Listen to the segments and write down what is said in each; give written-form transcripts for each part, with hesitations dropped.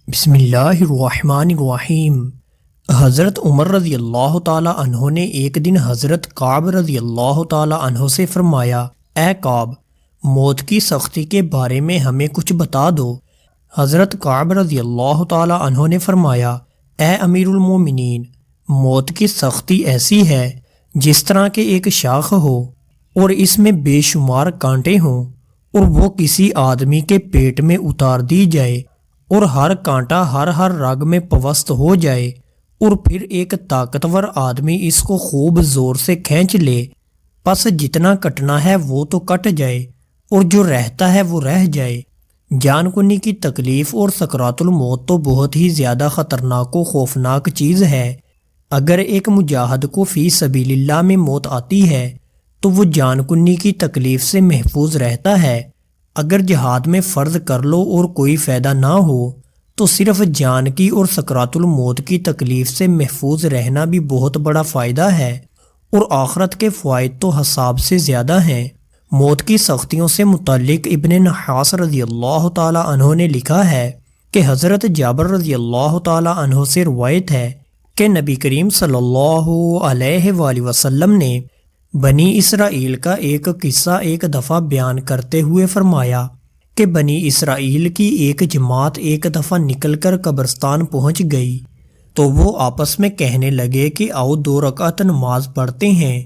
بسم اللہ الرحمن الرحیم۔ حضرت عمر رضی اللہ تعالی عنہ نے ایک دن حضرت کعب رضی اللہ تعالی عنہ سے فرمایا، اے کعب، موت کی سختی کے بارے میں ہمیں کچھ بتا دو۔ حضرت کعب رضی اللہ تعالی عنہ نے فرمایا، اے امیر المومنین، موت کی سختی ایسی ہے جس طرح کہ ایک شاخ ہو اور اس میں بے شمار کانٹے ہوں اور وہ کسی آدمی کے پیٹ میں اتار دی جائے اور ہر کانٹا ہر رگ میں پوست ہو جائے اور پھر ایک طاقتور آدمی اس کو خوب زور سے کھینچ لے، پس جتنا کٹنا ہے وہ تو کٹ جائے اور جو رہتا ہے وہ رہ جائے۔ جان کنی کی تکلیف اور سکرات الموت تو بہت ہی زیادہ خطرناک و خوفناک چیز ہے۔ اگر ایک مجاہد کو فی سبیل اللہ میں موت آتی ہے تو وہ جان کنی کی تکلیف سے محفوظ رہتا ہے۔ اگر جہاد میں فرض کر لو اور کوئی فائدہ نہ ہو تو صرف جان کی اور سکرات الموت کی تکلیف سے محفوظ رہنا بھی بہت بڑا فائدہ ہے، اور آخرت کے فوائد تو حساب سے زیادہ ہیں۔ موت کی سختیوں سے متعلق ابن نحاس رضی اللہ تعالی عنہ نے لکھا ہے کہ حضرت جابر رضی اللہ تعالی عنہ سے روایت ہے کہ نبی کریم صلی اللہ علیہ وآلہ وسلم نے بنی اسرائیل کا ایک قصہ ایک دفعہ بیان کرتے ہوئے فرمایا کہ بنی اسرائیل کی ایک جماعت ایک دفعہ نکل کر قبرستان پہنچ گئی تو وہ آپس میں کہنے لگے کہ آؤ 2 رکعت نماز پڑھتے ہیں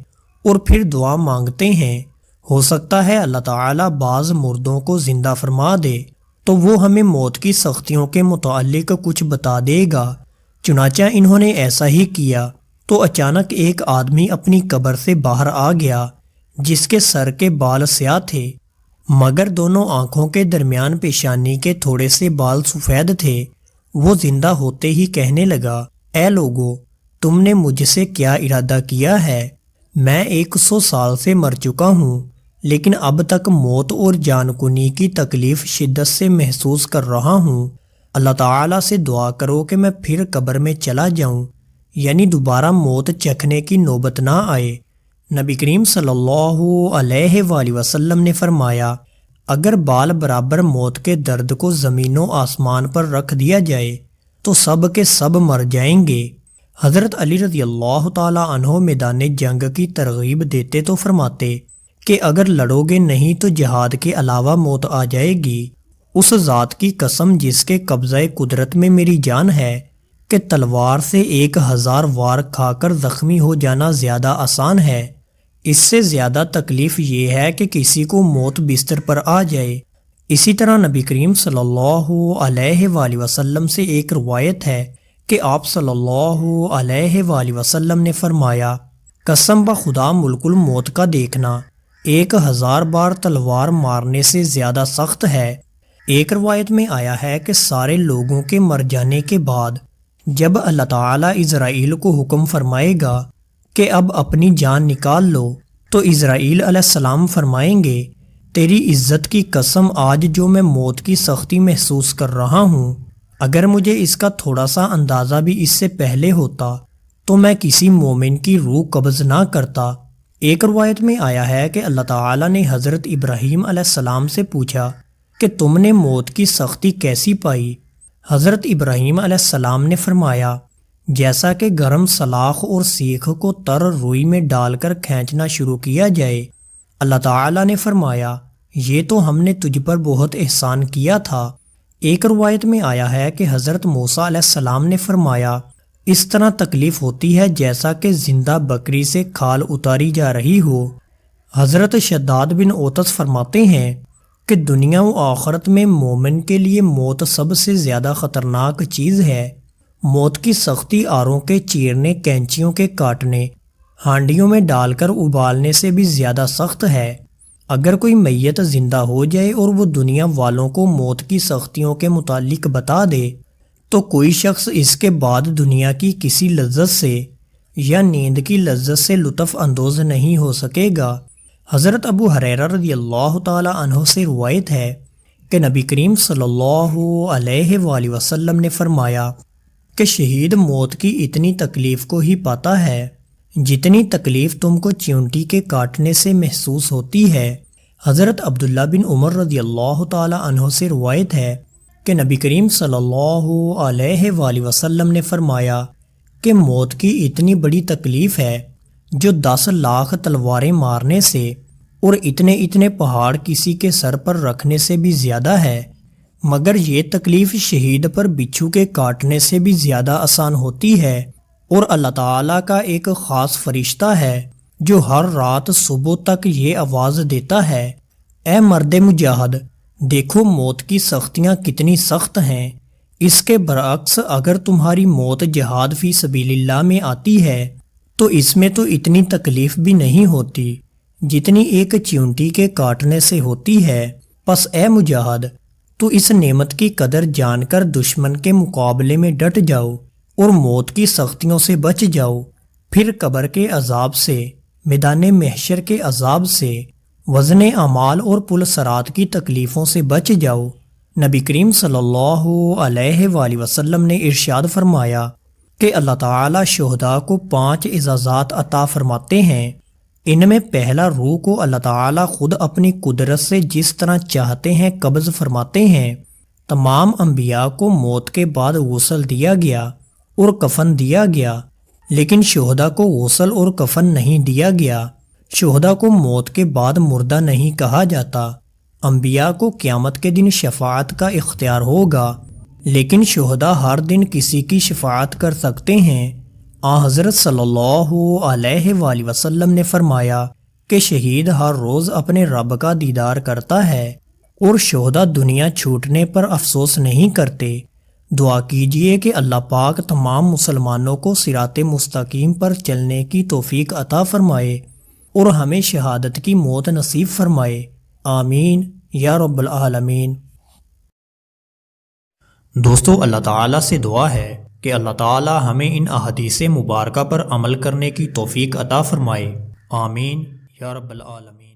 اور پھر دعا مانگتے ہیں، ہو سکتا ہے اللہ تعالی بعض مردوں کو زندہ فرما دے تو وہ ہمیں موت کی سختیوں کے متعلق کچھ بتا دے گا۔ چنانچہ انہوں نے ایسا ہی کیا تو اچانک ایک آدمی اپنی قبر سے باہر آ گیا جس کے سر کے بال سیاہ تھے مگر دونوں آنکھوں کے درمیان پیشانی کے تھوڑے سے بال سفید تھے۔ وہ زندہ ہوتے ہی کہنے لگا، اے لوگو، تم نے مجھ سے کیا ارادہ کیا ہے؟ میں 100 سال سے مر چکا ہوں لیکن اب تک موت اور جان کنی کی تکلیف شدت سے محسوس کر رہا ہوں۔ اللہ تعالیٰ سے دعا کرو کہ میں پھر قبر میں چلا جاؤں، یعنی دوبارہ موت چکھنے کی نوبت نہ آئے۔ نبی کریم صلی اللہ علیہ وآلہ وسلم نے فرمایا، اگر بال برابر موت کے درد کو زمین و آسمان پر رکھ دیا جائے تو سب کے سب مر جائیں گے۔ حضرت علی رضی اللہ تعالی عنہ میدان جنگ کی ترغیب دیتے تو فرماتے کہ اگر لڑو گے نہیں تو جہاد کے علاوہ موت آ جائے گی۔ اس ذات کی قسم جس کے قبضہ قدرت میں میری جان ہے کہ تلوار سے 1000 وار کھا کر زخمی ہو جانا زیادہ آسان ہے، اس سے زیادہ تکلیف یہ ہے کہ کسی کو موت بستر پر آ جائے۔ اسی طرح نبی کریم صلی اللہ علیہ وآلہ وسلم سے ایک روایت ہے کہ آپ صلی اللہ علیہ وآلہ وسلم نے فرمایا، قسم بخدا ملک الموت کا دیکھنا 1000 بار تلوار مارنے سے زیادہ سخت ہے۔ ایک روایت میں آیا ہے کہ سارے لوگوں کے مر جانے کے بعد جب اللہ تعالیٰ اسرائیل کو حکم فرمائے گا کہ اب اپنی جان نکال لو تو اسرائیل علیہ السلام فرمائیں گے، تیری عزت کی قسم آج جو میں موت کی سختی محسوس کر رہا ہوں، اگر مجھے اس کا تھوڑا سا اندازہ بھی اس سے پہلے ہوتا تو میں کسی مومن کی روح قبض نہ کرتا۔ ایک روایت میں آیا ہے کہ اللہ تعالیٰ نے حضرت ابراہیم علیہ السلام سے پوچھا کہ تم نے موت کی سختی کیسی پائی؟ حضرت ابراہیم علیہ السلام نے فرمایا، جیسا کہ گرم سلاخ اور سیخ کو تر روئی میں ڈال کر کھینچنا شروع کیا جائے۔ اللہ تعالیٰ نے فرمایا، یہ تو ہم نے تجھ پر بہت احسان کیا تھا۔ ایک روایت میں آیا ہے کہ حضرت موسیٰ علیہ السلام نے فرمایا، اس طرح تکلیف ہوتی ہے جیسا کہ زندہ بکری سے کھال اتاری جا رہی ہو۔ حضرت شداد بن اوتس فرماتے ہیں کہ دنیا و آخرت میں مومن کے لیے موت سب سے زیادہ خطرناک چیز ہے۔ موت کی سختی آروں کے چیرنے، کینچیوں کے کاٹنے، ہانڈیوں میں ڈال کر ابالنے سے بھی زیادہ سخت ہے۔ اگر کوئی میت زندہ ہو جائے اور وہ دنیا والوں کو موت کی سختیوں کے متعلق بتا دے تو کوئی شخص اس کے بعد دنیا کی کسی لذت سے یا نیند کی لذت سے لطف اندوز نہیں ہو سکے گا۔ حضرت ابو ہریرہ رضی اللہ تعالی عنہ سے روایت ہے کہ نبی کریم صلی اللہ علیہ وآلہ وسلم نے فرمایا کہ شہید موت کی اتنی تکلیف کو ہی پاتا ہے جتنی تکلیف تم کو چیونٹی کے کاٹنے سے محسوس ہوتی ہے۔ حضرت عبداللہ بن عمر رضی اللہ تعالی عنہ سے روایت ہے کہ نبی کریم صلی اللہ علیہ وآلہ وسلم نے فرمایا کہ موت کی اتنی بڑی تکلیف ہے جو 10 لاکھ تلواریں مارنے سے اور اتنے پہاڑ کسی کے سر پر رکھنے سے بھی زیادہ ہے، مگر یہ تکلیف شہید پر بچھو کے کاٹنے سے بھی زیادہ آسان ہوتی ہے، اور اللہ تعالیٰ کا ایک خاص فرشتہ ہے جو ہر رات صبح تک یہ آواز دیتا ہے، اے مرد مجاہد، دیکھو موت کی سختیاں کتنی سخت ہیں، اس کے برعکس اگر تمہاری موت جہاد فی سبیل اللہ میں آتی ہے تو اس میں تو اتنی تکلیف بھی نہیں ہوتی جتنی ایک چیونٹی کے کاٹنے سے ہوتی ہے۔ پس اے مجاہد، تو اس نعمت کی قدر جان کر دشمن کے مقابلے میں ڈٹ جاؤ اور موت کی سختیوں سے بچ جاؤ، پھر قبر کے عذاب سے، میدان محشر کے عذاب سے، وزن اعمال اور پل صراط کی تکلیفوں سے بچ جاؤ۔ نبی کریم صلی اللہ علیہ وآلہ وسلم نے ارشاد فرمایا کہ اللہ تعالیٰ شہداء کو 5 اعزازات عطا فرماتے ہیں، ان میں پہلا روح کو اللہ تعالیٰ خود اپنی قدرت سے جس طرح چاہتے ہیں قبض فرماتے ہیں۔ تمام انبیاء کو موت کے بعد غسل دیا گیا اور کفن دیا گیا، لیکن شہداء کو غسل اور کفن نہیں دیا گیا۔ شہداء کو موت کے بعد مردہ نہیں کہا جاتا۔ انبیاء کو قیامت کے دن شفاعت کا اختیار ہوگا، لیکن شہداء ہر دن کسی کی شفاعت کر سکتے ہیں۔ حضرت صلی اللہ علیہ وآلہ وسلم نے فرمایا کہ شہید ہر روز اپنے رب کا دیدار کرتا ہے اور شہداء دنیا چھوٹنے پر افسوس نہیں کرتے۔ دعا کیجئے کہ اللہ پاک تمام مسلمانوں کو صراط مستقیم پر چلنے کی توفیق عطا فرمائے اور ہمیں شہادت کی موت نصیب فرمائے، آمین یا رب العالمین۔ دوستو، اللہ تعالیٰ سے دعا ہے کہ اللہ تعالیٰ ہمیں ان احادیث مبارکہ پر عمل کرنے کی توفیق عطا فرمائے، آمین یا رب العالمین۔